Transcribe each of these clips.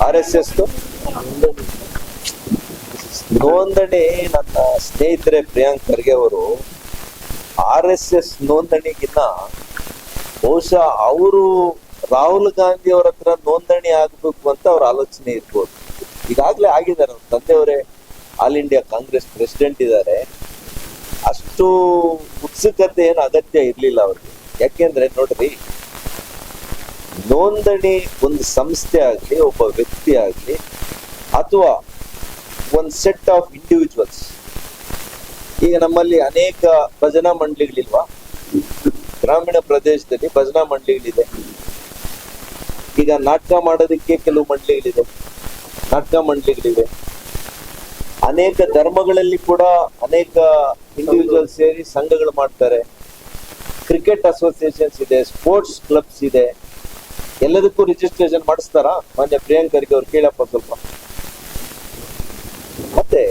RSS ನೋಂದಣಿ. ನನ್ನ ಸ್ನೇಹಿತರೆ ಪ್ರಿಯಾಂಕ್ ಖರ್ಗೆ ಅವರು RSS ನೋಂದಣಿಗಿನ್ನ ಬಹುಶಃ ಅವರು ರಾಹುಲ್ ಗಾಂಧಿ ಅವ್ರ ಹತ್ರ ನೋಂದಣಿ ಆಗ್ಬೇಕು ಅಂತ ಅವ್ರ ಆಲೋಚನೆ ಇರ್ಬೋದು. ಈಗಾಗ್ಲೇ ಆಗಿದ್ದಾರೆ, ಅವ್ರ ತಂದೆಯವರೇ ಆಲ್ ಇಂಡಿಯಾ ಕಾಂಗ್ರೆಸ್ ಪ್ರೆಸಿಡೆಂಟ್ ಇದ್ದಾರೆ. ಅಷ್ಟು ಉತ್ಸುಕತೆ ಏನು ಅಗತ್ಯ ಇರ್ಲಿಲ್ಲ ಅವ್ರಿಗೆ. ಯಾಕೆಂದ್ರೆ ನೋಡ್ರಿ, ನೋಂದಣಿ ಒಂದು ಸಂಸ್ಥೆ ಆಗ್ಲಿ, ಒಬ್ಬ ವ್ಯಕ್ತಿ ಆಗ್ಲಿ, ಅಥವಾ ಒಂದು ಸೆಟ್ ಆಫ್ ಇಂಡಿವಿಜುವಲ್ಸ್. ಈಗ ನಮ್ಮಲ್ಲಿ ಅನೇಕ ಭಜನಾ ಮಂಡಳಿಗಳಿಲ್ವಾ? ಗ್ರಾಮೀಣ ಪ್ರದೇಶದಲ್ಲಿ ಭಜನಾ ಮಂಡಳಿಗಳಿದೆ. ಈಗ ನಾಟಕ ಮಾಡೋದಕ್ಕೆ ಕೆಲವು ಮಂಡಳಿಗಳಿದೆ, ನಾಟಕ ಮಂಡಳಿಗಳಿವೆ. ಅನೇಕ ಧರ್ಮಗಳಲ್ಲಿ ಕೂಡ ಅನೇಕ ಇಂಡಿವಿಜುವಲ್ ಸೇರಿ ಸಂಘಗಳು ಮಾಡ್ತಾರೆ. ಕ್ರಿಕೆಟ್ ಅಸೋಸಿಯೇಷನ್ಸ್ ಇದೆ, ಸ್ಪೋರ್ಟ್ಸ್ ಕ್ಲಬ್ಸ್ ಇದೆ. ಎಲ್ಲದಕ್ಕೂ ರಿಜಿಸ್ಟ್ರೇಷನ್ ಮಾಡಿಸ್ತಾರಾ? ಮಾನ್ಯ ಪ್ರಿಯಾಂಕ್ ಖರ್ಗೆ ಅವ್ರು ಕೇಳಪ್ಪ ಸ್ವಲ್ಪ. ಮತ್ತೆ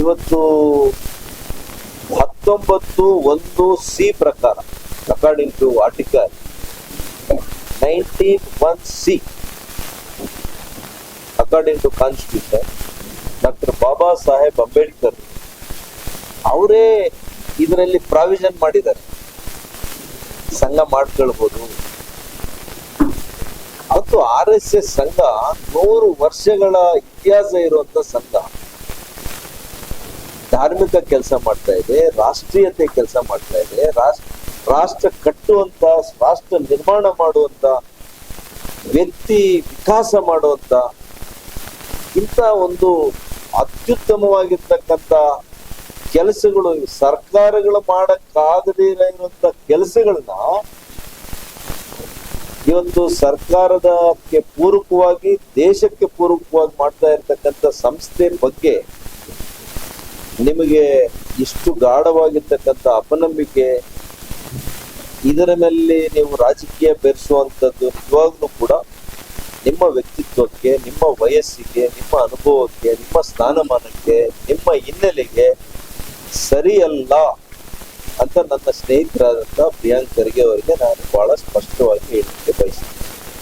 ಇವತ್ತು 19(1)(c) ಪ್ರಕಾರ, according to article 19(1)(c), according to constitution, doctor Baba Saheb Ambedkar ಅವರೇ ಇದರಲ್ಲಿ ಪ್ರಾವಿಷನ್ ಮಾಡಿದ್ದಾರೆ, ಸಂಘ ಮಾಡ್ಕೊಳ್ಬಹುದು. ಮತ್ತು RSS ಸಂಘ 100 ವರ್ಷಗಳ ಇತಿಹಾಸ ಇರುವಂತ ಸಂಘ. ಧಾರ್ಮಿಕ ಕೆಲಸ ಮಾಡ್ತಾ ಇದೆ, ರಾಷ್ಟ್ರೀಯತೆ ಕೆಲಸ ಮಾಡ್ತಾ ಇದೆ, ರಾಷ್ಟ್ರ ಕಟ್ಟುವಂತ, ರಾಷ್ಟ್ರ ನಿರ್ಮಾಣ ಮಾಡುವಂತ, ವ್ಯಕ್ತಿ ವಿಕಾಸ ಮಾಡುವಂತ ಇಂಥ ಒಂದು ಅತ್ಯುತ್ತಮವಾಗಿರ್ತಕ್ಕಂಥ ಕೆಲಸಗಳು, ಸರ್ಕಾರಗಳು ಮಾಡಕ್ಕಾಗದೇ ಇರುವಂತ ಕೆಲಸಗಳನ್ನ ಇವತ್ತು ಸರ್ಕಾರದಕ್ಕೆ ಪೂರಕವಾಗಿ, ದೇಶಕ್ಕೆ ಪೂರಕವಾಗಿ ಮಾಡ್ತಾ ಇರ್ತಕ್ಕಂಥ ಸಂಸ್ಥೆ ಬಗ್ಗೆ ನಿಮಗೆ ಇಷ್ಟು ಗಾಢವಾಗಿರ್ತಕ್ಕಂಥ ಅಪನಂಬಿಕೆ, ಇದರ ಮೇಲೆ ನೀವು ರಾಜಕೀಯ ಬೆರೆಸುವಂಥದ್ದು ನಿಜವಾಗ್ಲೂ ಕೂಡ ನಿಮ್ಮ ವ್ಯಕ್ತಿತ್ವಕ್ಕೆ, ನಿಮ್ಮ ವಯಸ್ಸಿಗೆ, ನಿಮ್ಮ ಅನುಭವಕ್ಕೆ, ನಿಮ್ಮ ಸ್ಥಾನಮಾನಕ್ಕೆ, ನಿಮ್ಮ ಹಿನ್ನೆಲೆಗೆ ಸರಿಯಲ್ಲ ಅಂತ ನನ್ನ ಸ್ನೇಹಿತರಾದಂಥ ಪ್ರಿಯಾಂಕ್ ಖರ್ಗೆ ಅವರಿಗೆ ನಾನು ಬಹಳ ಸ್ಪಷ್ಟವಾಗಿ ಹೇಳಲಿಕ್ಕೆ ಬಯಸ್ತೀನಿ.